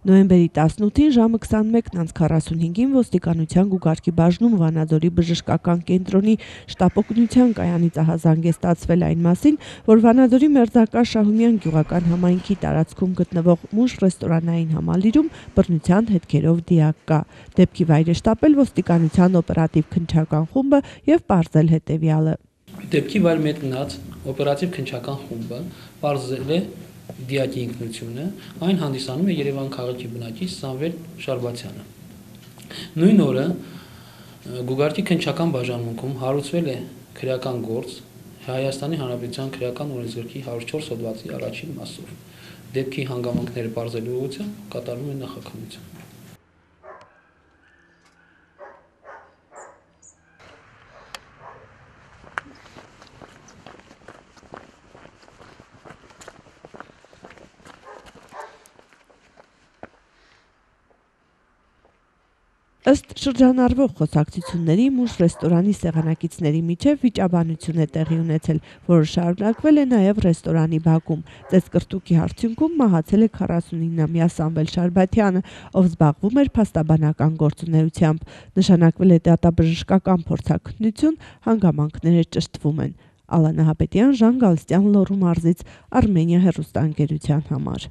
Նոյեմբերի 18-ին ժամը 21:45-ին ոստիկանության գուգարկի բաժնում Վանաձորի բժշկական կենտրոնի շտապօգնության կայանի ահազանգ է ստացվել այն մասին, որ Վանաձորի Մերձակա Շահումյան գյուղական համայնքի տարածքում գտնվող Մուշ ռեստորանային համալիրում բռնության հետքերով դիակ կա։ Դեպքի վայր է շտապել ոստիկանության օպերատիվ քննչական խումբը եւ պարզել հետեւյալը։ Դեպքի վայր մեծ գնաց օպերատիվ քննչական խումբը պարզել է դիակի ինքնությունը, այն հանդիսանում է Երևան քաղաքի բնակիչ Սամվել Շարբաթյանը։ Նույն օրը գուգարկի քննչական բաժանմունքում հարուցվել է քրեական գործ Հայաստանի Հանրապետության քրեական օրենսգրքի 104 հոդվածի առաջին մասով։ Դեպքի հանգամանքները պարզելու ուղղությամբ կատարվում է նախաքննություն։ Ըստ շրջանառվող խոսակցությունների Մուշ ռեստորանի սեղանակիցների միջև վիճաբանություն է տեղի ունեցել, որը շարունակվել է նաև ռեստորանի բակում։ Ծեծկռտուքի արդյունքում մահացել է 49-ամյա Սամվել Շարբաթյանը, ով զբաղվում էր փաստաբանական գործունեությամբ։ Նշանակվել է դատաբժշկական փորձաքննություն, հանգամանքները ճշտվում են։ Ալա Նահապետյան, Ժան Գալստյան, Լոռու մարզից, Արմենիա հեռուստաընկերության համար։